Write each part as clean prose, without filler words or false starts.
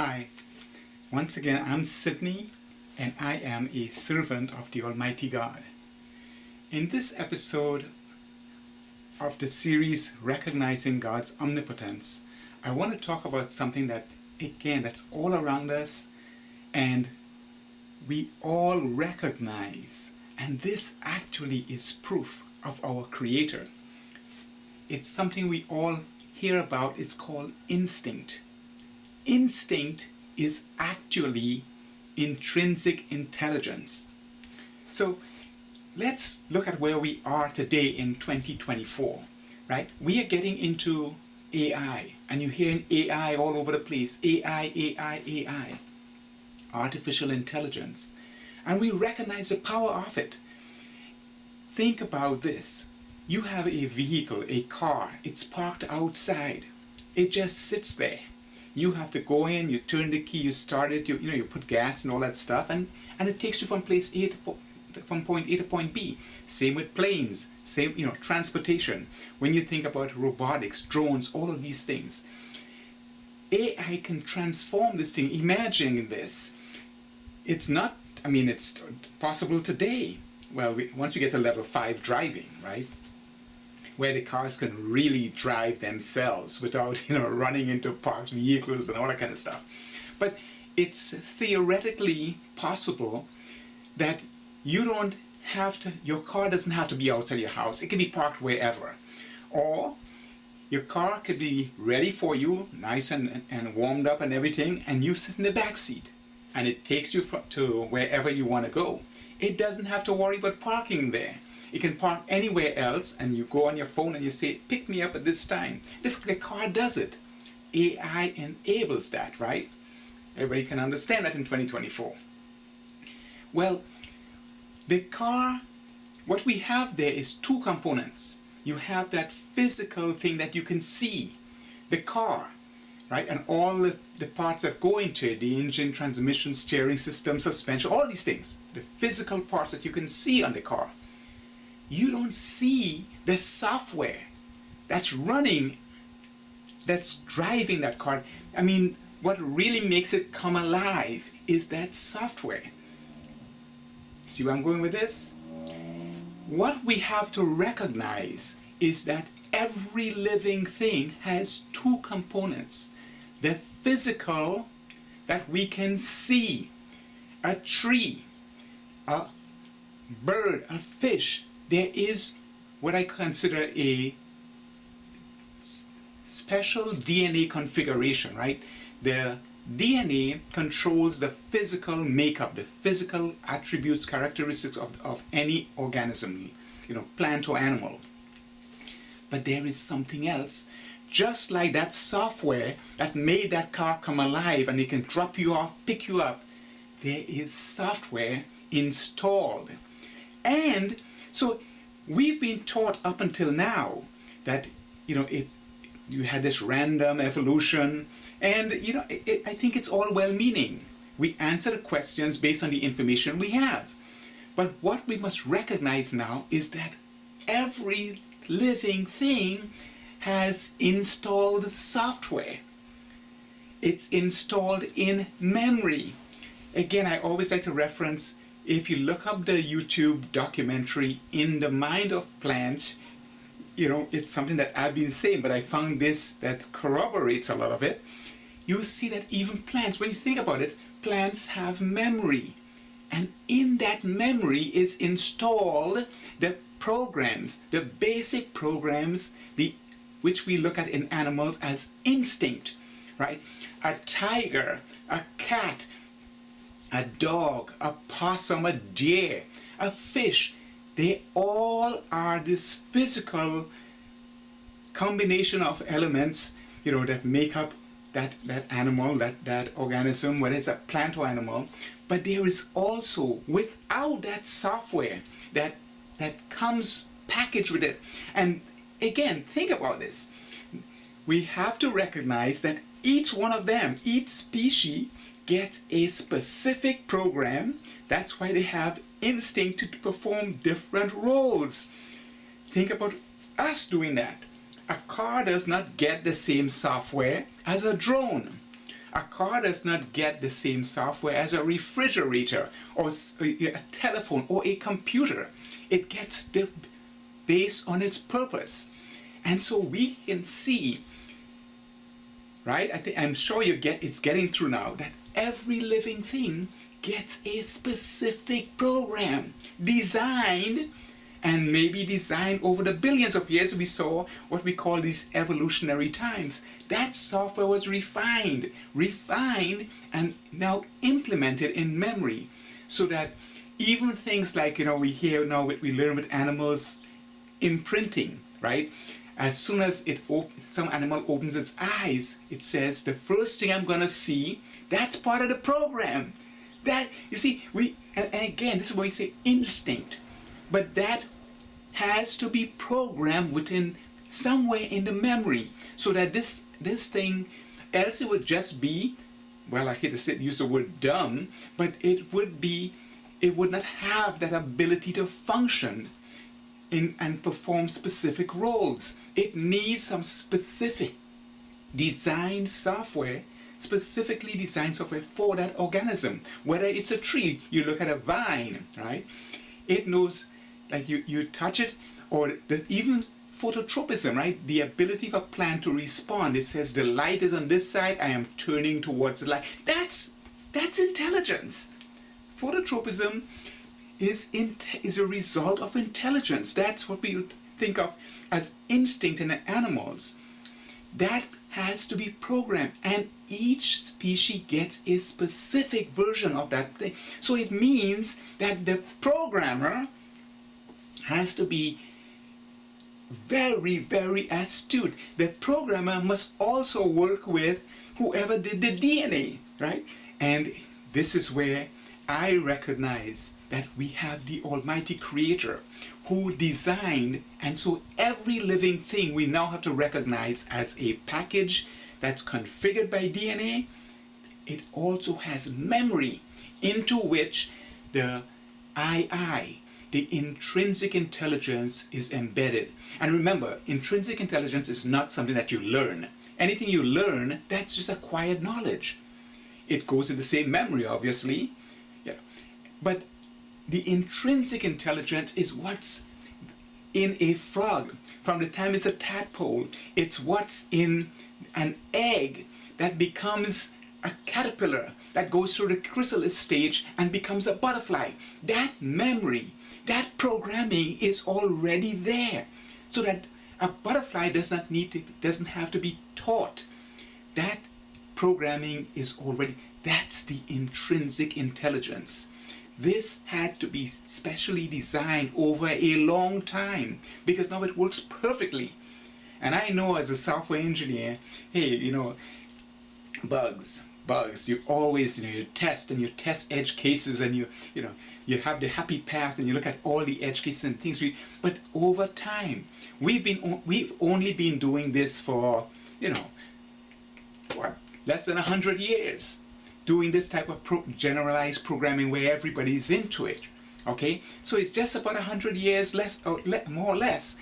Hi, once again I'm Sydney and I am a servant of the Almighty God. In this episode of the series Recognizing God's Omnipotence, I want to talk about something that, again, that's all around us and we all recognize, and this actually is proof of our Creator. It's something we all hear about. It's called instinct. Instinct is actually intrinsic intelligence. So let's look at where we are today in 2024, right? We are getting into AI, and you're hearing AI all over the place. AI, artificial intelligence. And we recognize the power of it. Think about this. You have a vehicle, a car, it's parked outside. It just sits there. You have to go in, you turn the key, you start it, you put gas and all that stuff, and it takes you from point A to point B. Same with planes, same, transportation. When you think about robotics, drones, all of these things, AI can transform this thing. Imagine this. It's possible today. Well, once we get to level 5 driving, right? Where the cars can really drive themselves without, running into parked vehicles and all that kind of stuff. But it's theoretically possible that your car doesn't have to be outside your house. It can be parked wherever. Or your car could be ready for you, nice and warmed up and everything, and you sit in the back seat. And it takes you to wherever you want to go. It doesn't have to worry about parking there. It can park anywhere else, and you go on your phone and you say, pick me up at this time. The car does it. AI enables that, right? Everybody can understand that in 2024. Well, the car, what we have there is two components. You have that physical thing that you can see, the car, right? And all the parts that go into it, the engine, transmission, steering system, suspension, all these things, the physical parts that you can see on the car. You don't see the software that's running, that's driving that car. What really makes it come alive is that software. See where I'm going with this? What we have to recognize is that every living thing has two components. The physical that we can see, a tree, a bird, a fish. There is what I consider a special DNA configuration, right? The DNA controls the physical makeup, the physical attributes, characteristics of any organism, plant or animal. But there is something else. Just like that software that made that car come alive and it can drop you off, pick you up, there is software installed. And so we've been taught up until now that you had this random evolution, and I think it's all well-meaning. We answer the questions based on the information we have. But what we must recognize now is that every living thing has installed software. It's installed in memory. Again, I always like to reference, if you look up the YouTube documentary In the Mind of Plants, it's something that I've been saying, but I found this that corroborates a lot of it. You see that even plants, when you think about it, plants have memory. And in that memory is installed the programs, the basic programs, which we look at in animals as instinct, right? A tiger, a cat, a dog, a possum, a deer, a fish, they all are this physical combination of elements, that make up that animal, that organism, whether it's a plant or animal. But there is also, without that software that comes packaged with it. And again, think about this. We have to recognize that each one of them, each species, gets a specific program. That's why they have instinct to perform different roles. Think about us doing that. A car does not get the same software as a drone. A car does not get the same software as a refrigerator or a telephone or a computer. It gets based on its purpose. And so we can see, right? I'm sure it's getting through now that every living thing gets a specific program designed, and maybe designed over the billions of years. We saw what we call these evolutionary times. That software was refined, and now implemented in memory, so that even things like, we hear now, we learn with animals, imprinting, right? As soon as some animal opens its eyes, it says, the first thing I'm going to see, that's part of the program. That, you see, and again, this is why we say instinct. But that has to be programmed within somewhere in the memory, so that this thing, else it would just be, well, I hate to use the word dumb, but it would not have that ability to function and perform specific roles. It needs some specific designed software, specifically designed software for that organism. Whether it's a tree, you look at a vine, right? It knows, like you touch it, or even phototropism, right? The ability of a plant to respond. It says the light is on this side, I am turning towards the light. That's intelligence. Phototropism is a result of intelligence. That's what we think of as instinct in animals. That has to be programmed, and each species gets a specific version of that thing. So it means that the programmer has to be very, very astute. The programmer must also work with whoever did the DNA, right? And this is where I recognize that we have the Almighty Creator who designed, and so every living thing we now have to recognize as a package that's configured by DNA. It also has memory into which the the intrinsic intelligence, is embedded. And remember, intrinsic intelligence is not something that you learn. Anything you learn, that's just acquired knowledge. It goes in the same memory, obviously. Yeah. But the intrinsic intelligence is what's in a frog. From the time it's a tadpole, it's what's in an egg that becomes a caterpillar, that goes through the chrysalis stage and becomes a butterfly. That memory, that programming is already there, so that a butterfly doesn't have to be taught. That programming is already, that's the intrinsic intelligence. This had to be specially designed over a long time, because now it works perfectly. And I know as a software engineer, hey, bugs, you always, you test edge cases, and you have the happy path, and you look at all the edge cases and things. But over time, we've only been doing this for, less than 100 years, doing this type of generalized programming where everybody's into it. Okay, so it's just about 100 years less, or more or less.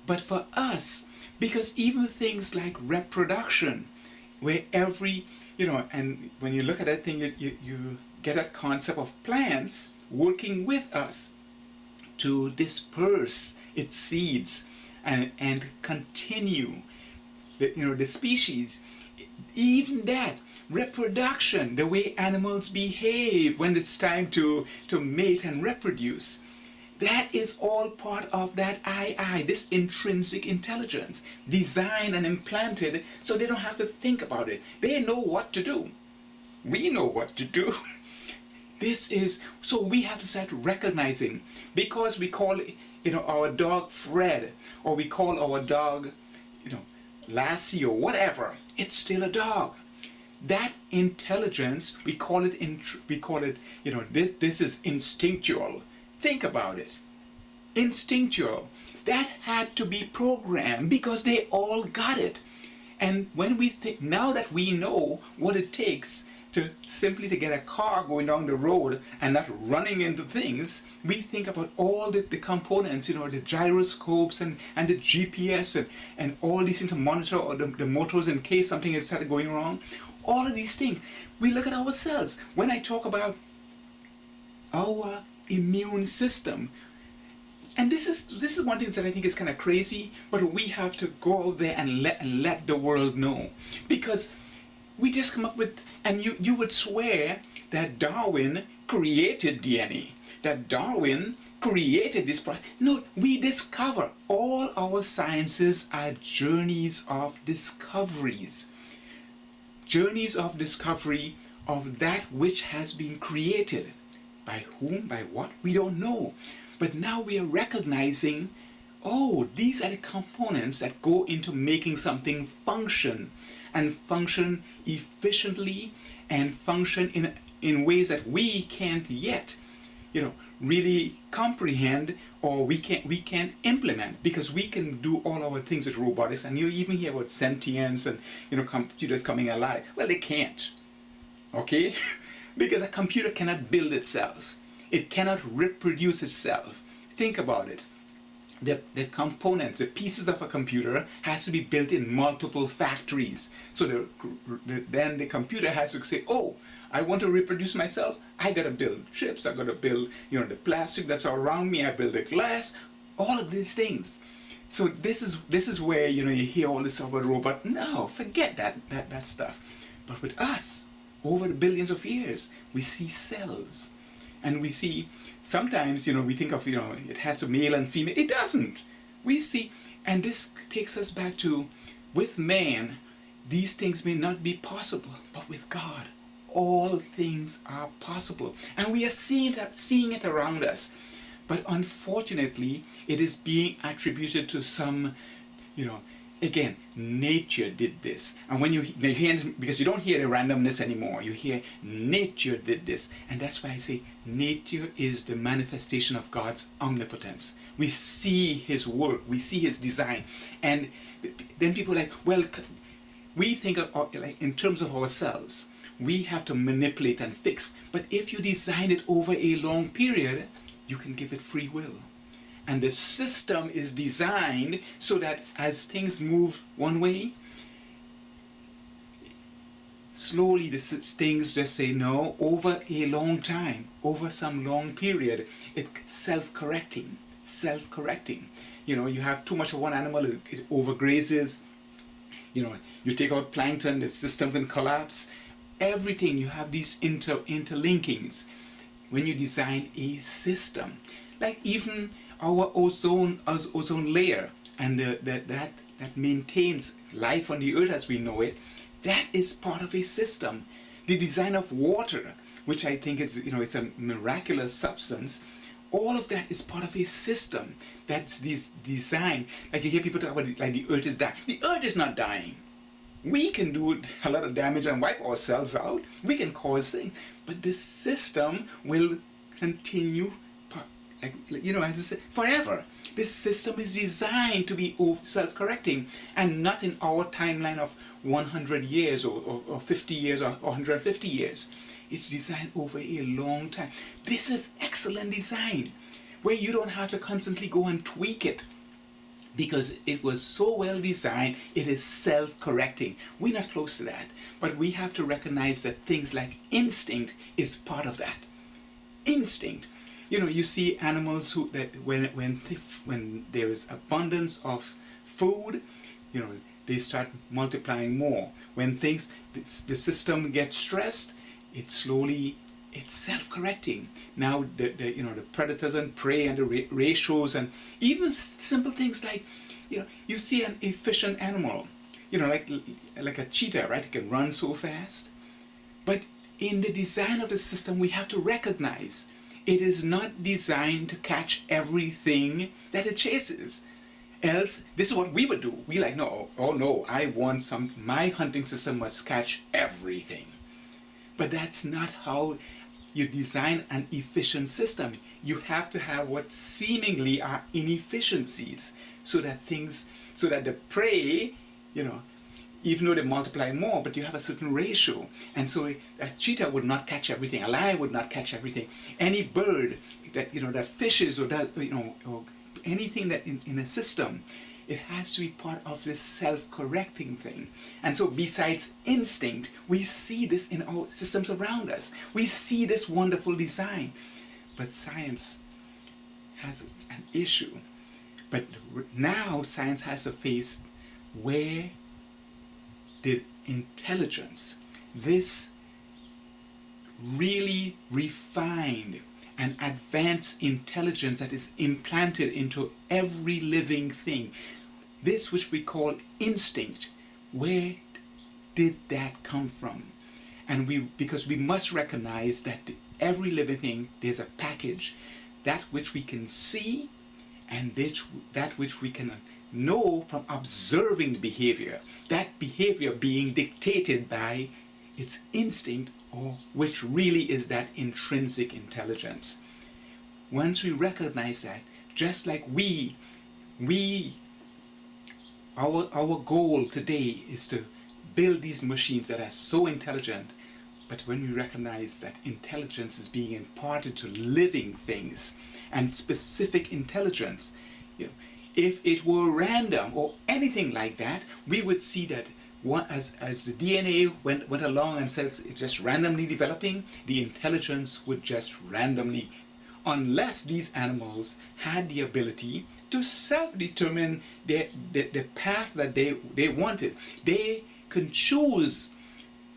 But for us, because even things like reproduction, where every, and when you look at that thing, you get that concept of plants working with us to disperse its seeds and continue the species. Even that, reproduction, the way animals behave when it's time to mate and reproduce, that is all part of that this intrinsic intelligence, designed and implanted so they don't have to think about it. They know what to do. We know what to do. So we have to start recognizing, because we call our dog Fred, or we call our dog, Lassie, or whatever, it's still a dog. That intelligence, we call it, this is instinctual. Think about it. Instinctual. That had to be programmed because they all got it. And when we think, now that we know what it takes to simply to get a car going down the road and not running into things, we think about all the components, the gyroscopes and the GPS and all these things to monitor or the motors in case something is started going wrong. All of these things. We look at ourselves. When I talk about our immune system, and this is one thing that I think is kind of crazy, but we have to go out there and let the world know. Because we just come up with, and you would swear that Darwin created DNA, that Darwin created this process. No, we discover. All our sciences are journeys of discoveries. Journeys of discovery of that which has been created. By whom, by what, we don't know. But now we are recognizing, oh, these are the components that go into making something function, and function efficiently, and function in ways that we can't yet, really comprehend, or we can't implement, because we can do all our things with robotics. And you even hear about sentience and computers coming alive. Well, they can't. Okay? Because a computer cannot build itself. It cannot reproduce itself. Think about it. The components, the pieces of a computer has to be built in multiple factories. So then the computer has to say, oh, I want to reproduce myself. I got to build chips. I got to build, the plastic that's around me. I build the glass. All of these things. So this is where you hear all this about robot. No, forget that stuff. But with us, over the billions of years, we see cells, and we see sometimes we think of it has a male and female. It doesn't. We see, and this takes us back to, with man, these things may not be possible, but with God, all things are possible, and we are seeing it around us. But unfortunately, it is being attributed to some, again, nature did this. And when you hear, because you don't hear the randomness anymore, you hear nature did this. And that's why I say nature is the manifestation of God's omnipotence. We see his work, we see his design. And then people are like, well, we think of like in terms of ourselves. We have to manipulate and fix. But if you design it over a long period, you can give it free will. And the system is designed so that as things move one way, slowly the things just say no. Over a long time, over some long period, it's self-correcting. You have too much of one animal, it overgrazes. You take out plankton, the system can collapse. Everything, you have these interlinkings when you design a system. Like even our ozone layer, and that maintains life on the earth as we know it, that is part of a system. The design of water, which I think is, it's a miraculous substance, all of that is part of a system that's designed. Like you hear people talk about it, like the earth is dying. The earth is not dying. We can do a lot of damage and wipe ourselves out. We can cause things, but this system will continue, as I said, forever. This system is designed to be self-correcting, and not in our timeline of 100 years or 50 years or 150 years. It's designed over a long time. This is excellent design, where you don't have to constantly go and tweak it, because it was so well designed, it is self-correcting. We're not close to that, but we have to recognize that things like instinct is part of that. Instinct. You see animals who, that when there is abundance of food, they start multiplying more. When the system gets stressed, it's self-correcting. Now the predators and prey and the ratios, and even simple things like, you see an efficient animal, like a cheetah, right? It can run so fast. But in the design of the system, we have to recognize it is not designed to catch everything that it chases. Else, this is what we would do. We no, oh no, my hunting system must catch everything. But that's not how you design an efficient system. You have to have what seemingly are inefficiencies, so that the prey, even though they multiply more, but you have a certain ratio. And so a cheetah would not catch everything. A lion would not catch everything. Any bird that, that fishes or that, or anything that in a system, it has to be part of this self-correcting thing. And so besides instinct, we see this in our systems around us. We see this wonderful design. But science has an issue. But now science has to face, where did intelligence, this really refined and advanced intelligence that is implanted into every living thing, this which we call instinct, where did that come from? And because we must recognize that every living thing, there's a package, that which we can see and that which we can know from observing the behavior, that behavior being dictated by its instinct, or which really is that intrinsic intelligence. Once we recognize that, just like our goal today is to build these machines that are so intelligent, but when we recognize that intelligence is being imparted to living things, and specific intelligence, if it were random or anything like that, we would see that as the DNA went along and says it's just randomly developing, the intelligence would just randomly, unless these animals had the ability to self-determine the path that they wanted. They could choose,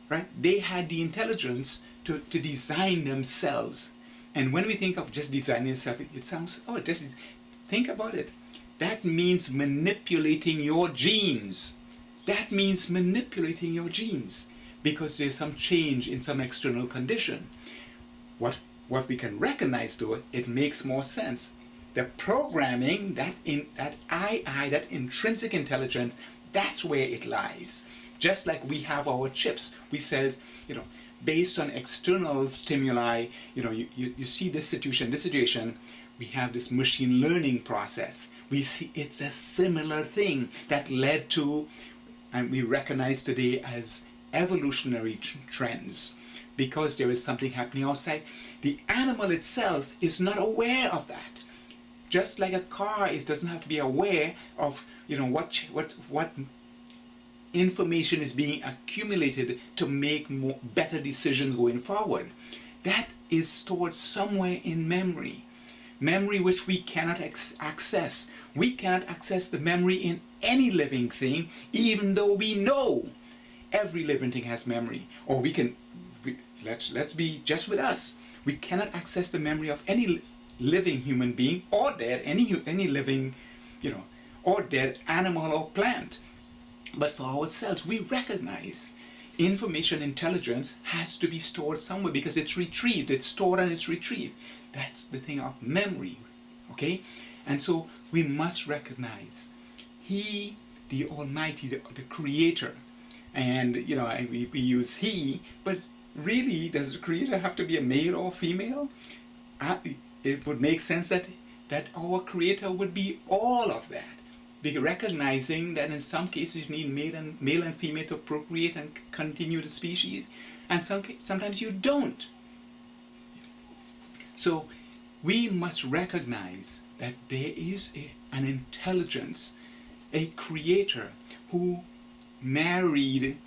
right? They had the intelligence to design themselves. And when we think of just designing yourself, it sounds, think about it. That means manipulating your genes. That means manipulating your genes because there's some change in some external condition. What we can recognize, though, it makes more sense. The programming, that intrinsic intelligence, that's where it lies. Just like we have our chips, we says, based on external stimuli, you see this situation, we have this machine learning process. We see it's a similar thing that led to, and we recognize today as evolutionary trends, because there is something happening outside. The animal itself is not aware of that. Just like a car doesn't have to be aware of what information is being accumulated to make better decisions going forward. That is stored somewhere in memory. Memory which we cannot access. We cannot access the memory in any living thing, even though we know every living thing has memory. Or let's be just with us. We cannot access the memory of any living human being or dead, any living, or dead animal or plant. But for ourselves, we recognize information intelligence has to be stored somewhere because it's retrieved, it's stored and it's retrieved. That's the thing of memory, okay? And so we must recognize He, the Almighty, the Creator, and we use He, but really, does the Creator have to be a male or female? It would make sense that our Creator would be all of that. Recognizing that in some cases you need male and female to procreate and continue the species, and sometimes you don't. So we must recognize that there is an intelligence, a Creator who married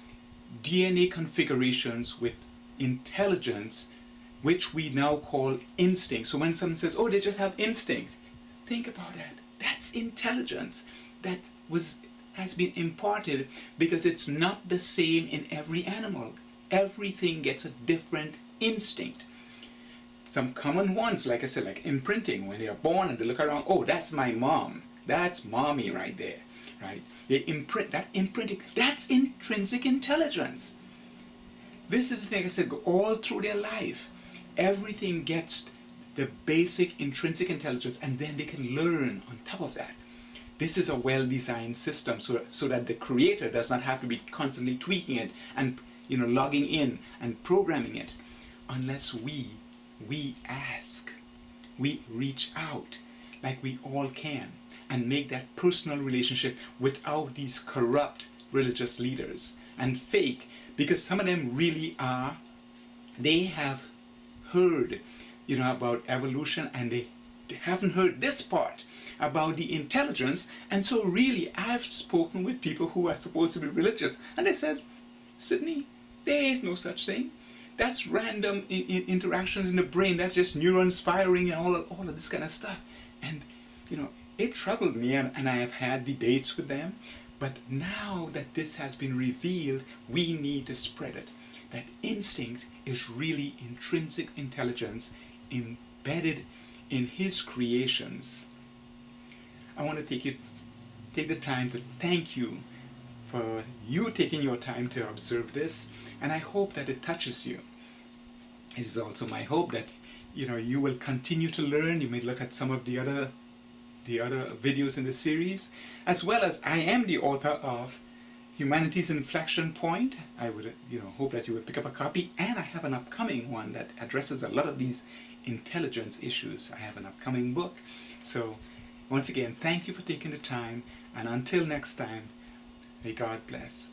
DNA configurations with intelligence, which we now call instinct. So when someone says, oh, they just have instinct, think about that. That's intelligence that has been imparted, because it's not the same in every animal. Everything gets a different instinct. Some common ones, like I said, like imprinting, when they are born and they look around, oh, that's my mom. That's mommy right there, right? They imprint, that imprinting, that's intrinsic intelligence. This is the thing I said, all through their life. Everything gets the basic intrinsic intelligence, and then they can learn on top of that. This is a well-designed system so that the Creator does not have to be constantly tweaking it and logging in and programming it, unless we ask, we reach out like we all can and make that personal relationship without these corrupt religious leaders and fake, because some of them really they have heard about evolution, and they haven't heard this part. about the intelligence. And so really, I've spoken with people who are supposed to be religious, and they said, Sydney, there is no such thing. That's random interactions in the brain. That's just neurons firing and all of this kind of stuff. And, it troubled me, and I have had debates with them. But now that this has been revealed, we need to spread it. That instinct is really intrinsic intelligence embedded in His creations. I want to take the time to thank you for you taking your time to observe this, and I hope that it touches you. It is also my hope that you will continue to learn. You may look at some of the other videos in the series, as well as I am the author of Humanity's Inflection Point. I would hope that you would pick up a copy, and I have an upcoming one that addresses a lot of these intelligence issues. I have an upcoming book. So once again, thank you for taking the time, and until next time, may God bless.